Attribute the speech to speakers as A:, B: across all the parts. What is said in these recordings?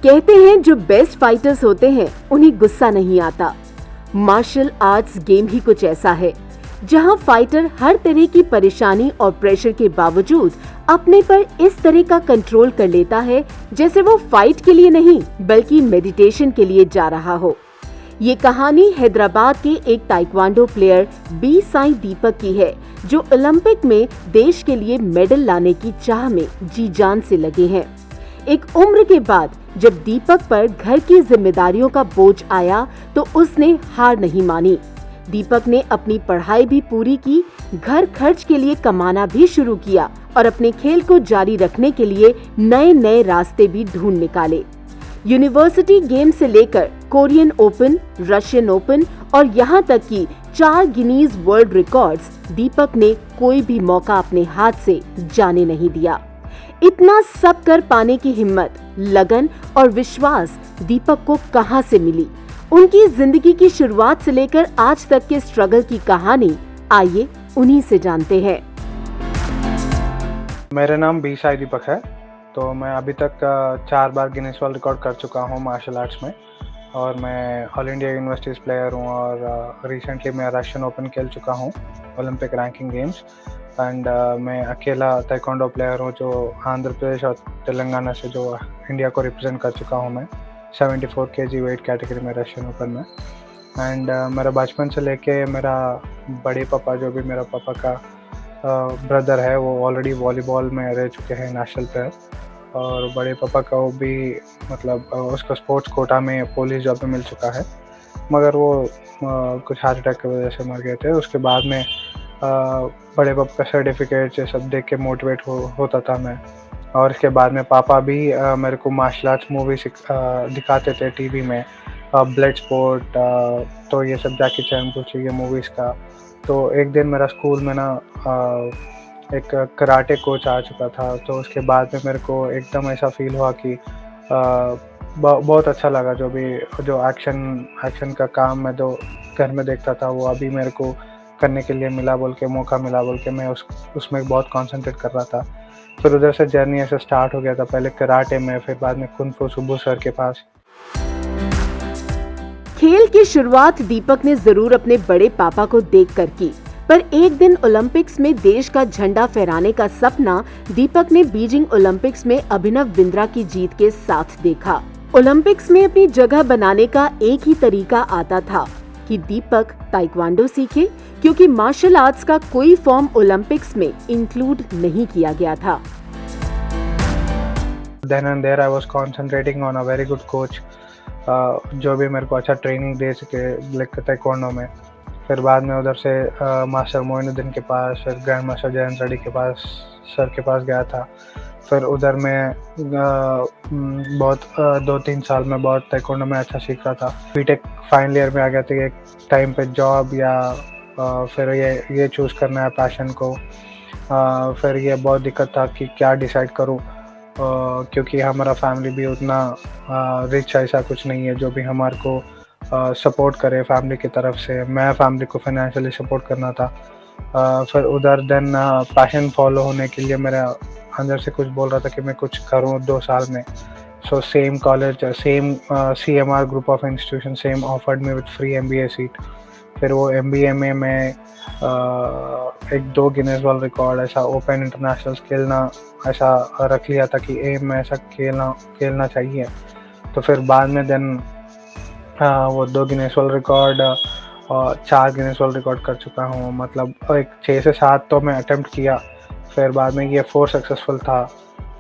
A: कहते हैं जो बेस्ट फाइटर्स होते हैं उन्हें गुस्सा नहीं आता। मार्शल आर्ट्स गेम ही कुछ ऐसा है जहां फाइटर हर तरह की परेशानी और प्रेशर के बावजूद अपने पर इस तरह का कंट्रोल कर लेता है जैसे वो फाइट के लिए नहीं बल्कि मेडिटेशन के लिए जा रहा हो। ये कहानी हैदराबाद के एक ताइक्वांडो प्लेयर बी साई दीपक की है, जो ओलंपिक में देश के लिए मेडल लाने की चाह में जी जान से लगे हैं। एक उम्र के बाद जब दीपक पर घर की जिम्मेदारियों का बोझ आया तो उसने हार नहीं मानी। दीपक ने अपनी पढ़ाई भी पूरी की, घर खर्च के लिए कमाना भी शुरू किया और अपने खेल को जारी रखने के लिए नए नए रास्ते भी ढूंढ निकाले। यूनिवर्सिटी गेम से लेकर कोरियन ओपन, रशियन ओपन और यहाँ तक कि 4 गिनीज वर्ल्ड रिकॉर्ड्स दीपक ने कोई भी मौका अपने हाथ से जाने नहीं दिया। इतना सब कर पाने की हिम्मत, लगन और विश्वास दीपक को कहां से मिली? उनकी जिंदगी की शुरुआत से लेकर आज तक के स्ट्रगल की कहानी आइए उन्हीं से जानते हैं।
B: मेरा नाम बी साई दीपक है। तो मैं अभी तक 4 बार गिनीज वर्ल्ड रिकॉर्ड कर चुका हूँ मार्शल आर्ट्स में, और मैं ऑल इंडिया यूनिवर्सिटीज़ प्लेयर हूँ और रिसेंटली मैं रशियन ओपन खेल चुका हूँ, ओलंपिक रैंकिंग गेम्स। एंड मैं अकेला ताइक्वांडो प्लेयर हूँ जो आंध्र प्रदेश और तेलंगाना से जो इंडिया को रिप्रेजेंट कर चुका हूँ मैं 74 kg वेट कैटेगरी में रशियन ओपन में। एंड मेरा बचपन से लेके मेरा बड़े पापा, जो भी मेरा पापा का ब्रदर है, वो ऑलरेडी वॉलीबॉल में रह चुके हैं नेशनल प्लेयर, और बड़े पापा का वो भी मतलब उसको स्पोर्ट्स कोटा में पुलिस जॉब में मिल चुका है, मगर वो कुछ हार्ट अटैक की वजह से मर गए थे। उसके बाद में बड़े पापा का सर्टिफिकेट ये सब देख के मोटिवेट होता था मैं। और इसके बाद में पापा भी मेरे को मार्शल आर्ट्स मूवी दिखाते थे टीवी में, ब्लड स्पोर्ट, तो ये सब जैकी चैन कुछ ये मूवीज़ का। तो एक दिन मेरा स्कूल में ना एक कराटे कोच आ चुका था, तो उसके बाद में मेरे को एकदम ऐसा फील हुआ कि बहुत अच्छा लगा। जो एक्शन का काम मैं जो घर में देखता था वो अभी मेरे को करने के लिए मौका मिला बोल के मैं उसमें बहुत कंसंट्रेट कर रहा था। फिर उधर से जर्नी ऐसे स्टार्ट हो गया था, पहले कराटे में, फिर बाद में कुंग फू सुब्बू सर के पास।
A: खेल की शुरुआत दीपक ने जरूर अपने बड़े पापा को देखकर की, पर एक दिन ओलंपिक्स में देश का झंडा फहराने का सपना दीपक ने बीजिंग ओलंपिक्स में अभिनव बिंद्रा की जीत के साथ देखा। ओलंपिक्स में अपनी जगह बनाने का एक ही तरीका आता था कि दीपक ताइक्वांडो सीखे, क्योंकि मार्शल आर्ट्स का कोई फॉर्म ओलंपिक्स में इंक्लूड नहीं किया गया था।
B: Then and there I was concentrating on a very good coach, जो भी मेरे को अच्छा ट्रेनिंग दे सके ताइक्वांडो में। फिर बाद में उधर से मास्टर मोइनुद्दीन के पास, फिर ग्रैंड मास्टर जयंत रेड्डी के पास, सर के पास गया था। फिर उधर में बहुत 2-3 साल में बहुत ताइक्वांडो में अच्छा सीख रहा था। बीटेक फाइनल ईयर में आ गया था, एक टाइम पे जॉब या फिर ये चूज़ करना है पैशन को। फिर ये बहुत दिक्कत था कि क्या डिसाइड करूँ, क्योंकि हमारा फैमिली भी उतना रिच ऐसा कुछ नहीं है जो भी हमारे को सपोर्ट करे फैमिली की तरफ से। मैं फैमिली को फाइनेंशियली सपोर्ट करना था। फिर उधर देन पैशन फॉलो होने के लिए मेरा अंदर से कुछ बोल रहा था कि मैं कुछ करूँ 2 साल में। So same college, same CMR group of institution same offered me with free MBA seat. फिर वो MBA में मैं 1-2 गिनीज वर्ल्ड रिकॉर्ड ऐसा ओपन इंटरनेशनल्स खेलना ऐसा रख लिया था कि एम में ऐसा खेलना चाहिए। तो फिर बाद में देन वो 2 गिनीज वर्ल्ड रिकॉर्ड और 4 गिनीज वर्ल्ड रिकॉर्ड कर चुका हूँ। मतलब एक 6 से 7 तो मैं अटेम्प्ट किया, फिर बाद में ये 4 सक्सेसफुल था।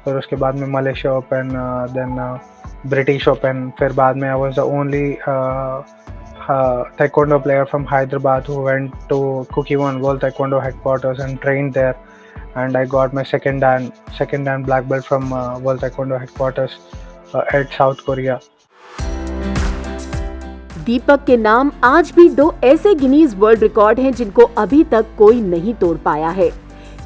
B: फिर उसके बाद में Malaysia open, then British open. फिर बाद में I was the only taekwondo player from Hyderabad who went to Kukkiwon World Taekwondo headquarters and trained there, and I got my second dan black belt from World Taekwondo headquarters at South Korea.
A: दीपक के नाम आज भी 2 ऐसे Guinness world record हैं जिनको अभी तक कोई नहीं तोड़ पाया है।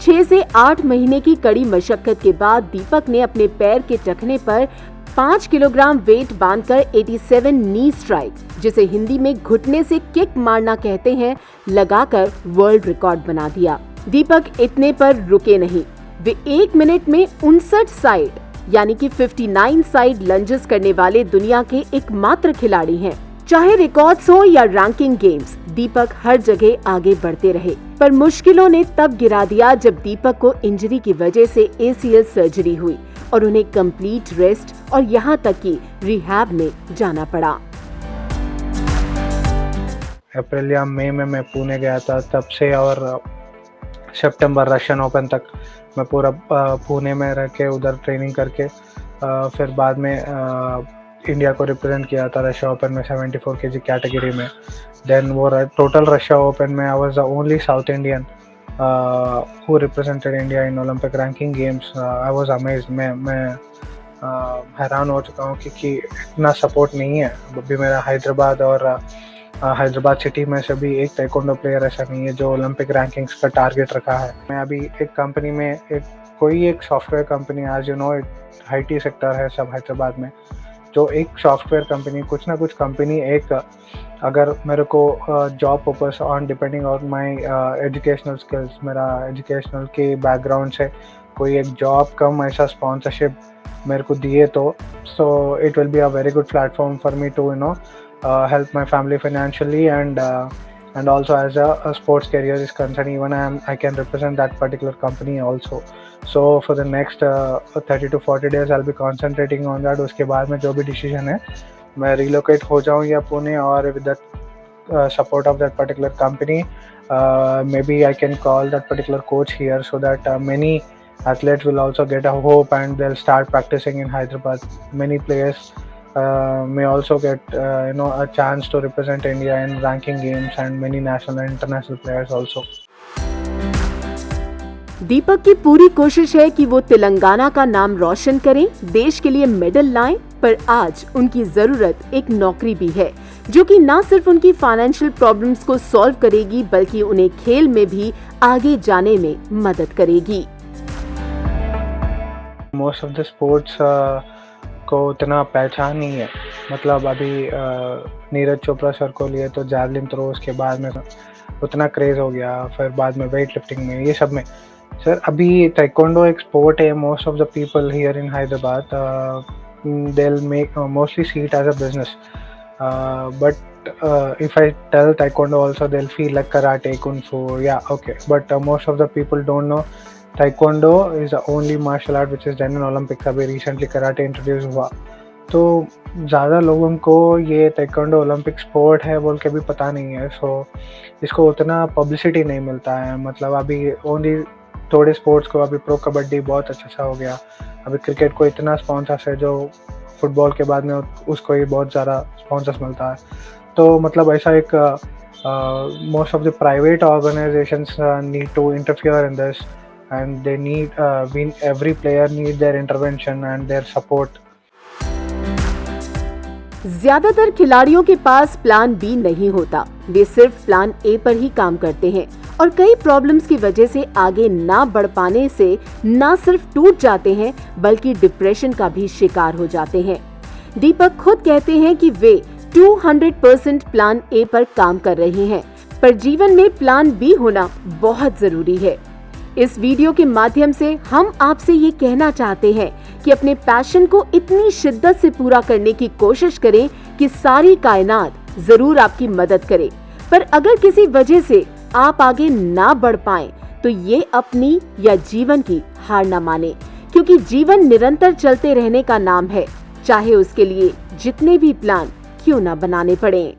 A: 6 से 8 महीने की कड़ी मशक्कत के बाद दीपक ने अपने पैर के टखने पर 5 किलोग्राम वेट बांधकर 87 नी स्ट्राइक, जिसे हिंदी में घुटने से किक मारना कहते हैं, लगाकर वर्ल्ड रिकॉर्ड बना दिया। दीपक इतने पर रुके नहीं, वे 1 मिनट में 59 साइड यानी कि 59 साइड लंजेस करने वाले दुनिया के एकमात्र खिलाड़ी हैं। चाहे रिकॉर्ड्स हो या रैंकिंग गेम्स, दीपक हर जगह आगे बढ़ते रहे। पर मुश्किलों ने तब गिरा दिया जब दीपक को इंजरी की वजह से ACL सर्जरी हुई और उन्हें कंप्लीट रेस्ट और यहाँ तक कि रिहैब में जाना पड़ा।
B: अप्रैल या मई में मैं पुणे गया था, तब से और सितंबर रशियन ओपन तक मैं पूरा पुणे में रह के उधर ट्रेनिंग करके फिर बाद में इंडिया को रिप्रेजेंट किया था रशिया ओपन में 74 kg कैटेगरी में। देन वो टोटल रशिया ओपन में I was the only south Indian who represented India in Olympic ranking games. I was amazed. मैं हैरान हो चुका हूँ कि इतना सपोर्ट नहीं है। अभी मेरा हैदराबाद सिटी में से भी एक ताइक्वांडो प्लेयर ऐसा नहीं है जो ओलंपिक रैंकिंग्स का टारगेट रखा है। मैं अभी एक कंपनी में एक सॉफ्टवेयर कंपनी, आज IT सेक्टर है सब हैदराबाद में, जो एक सॉफ्टवेयर कंपनी कुछ ना कुछ कंपनी अगर मेरे को job purpose on depending on my educational skills, मेरा एजुकेशनल के बैकग्राउंड से कोई एक जॉब कम ऐसा स्पॉन्सरशिप मेरे को दिए तो so it will be a very good platform for me to help my family financially and also as a sports career is concerned, even I can represent that particular company also. So for the next 30 to 40 days I'll be concentrating on that. उसके बाद में जो भी decision है मैं relocate हो जाऊँ या पुणे, और with that support of that particular company maybe I can call that particular coach here so that many athletes will also get a hope and they'll start practicing in Hyderabad. Many players may also get a chance to represent India in ranking games and many national and international players also.
A: दीपक की पूरी कोशिश है कि वो तेलंगाना का नाम रोशन करें, देश के लिए मेडल लाएं, पर आज उनकी जरूरत एक नौकरी भी है जो कि न सिर्फ उनकी फाइनेंशियल प्रॉब्लम्स को सॉल्व करेगी बल्कि उन्हें खेल में भी आगे जाने में मदद करेगी।
B: Most of the sports को उतना पहचान नहीं है। मतलब अभी नीरज चोपड़ा सर को लिए तो जैवलिन थ्रो, उसके बाद में उतना क्रेज़ हो गया, फिर बाद में वेट लिफ्टिंग में, ये सब में। सर अभी ताइक्वांडो एक स्पोर्ट है। Most of the people here in Hyderabad they will make mostly see it as a business, but if I tell taekwondo also they will feel like karate, kung fu, या okay, but most of the people don't know Taekwondo is the only martial art which is done in Olympics। अभी recently karate introduce हुआ, तो ज़्यादा लोगों को ये taekwondo Olympic sport है बोल के भी पता नहीं है। सो इसको उतना पब्लिसिटी नहीं मिलता है। मतलब अभी ओनली थोड़े स्पोर्ट्स को, अभी प्रो कबड्डी बहुत अच्छा सा हो गया, अभी क्रिकेट को इतना स्पॉन्सर्स है जो फुटबॉल के बाद में उसको ही बहुत ज़्यादा स्पॉन्सर्स मिलता है। तो मतलब ऐसा एक most of the private organisations need to interfere in this and they need every player need their intervention and their support।
A: ज्यादातर खिलाड़ियों के पास प्लान बी नहीं होता, वे सिर्फ प्लान ए पर ही काम करते हैं और कई प्रॉब्लम्स की वजह से आगे ना बढ़ पाने से ना सिर्फ टूट जाते हैं बल्कि डिप्रेशन का भी शिकार हो जाते हैं। दीपक खुद कहते हैं कि वे 200% प्लान ए पर काम कर रहे हैं, पर जीवन में प्लान बी होना बहुत जरूरी है। इस वीडियो के माध्यम से हम आपसे ये कहना चाहते हैं कि अपने पैशन को इतनी शिद्दत से पूरा करने की कोशिश करें कि सारी कायनात जरूर आपकी मदद करे, पर अगर किसी वजह से आप आगे ना बढ़ पाएं तो ये अपनी या जीवन की हार ना माने, क्योंकि जीवन निरंतर चलते रहने का नाम है, चाहे उसके लिए जितने भी प्लान क्यों ना बनाने पड़े।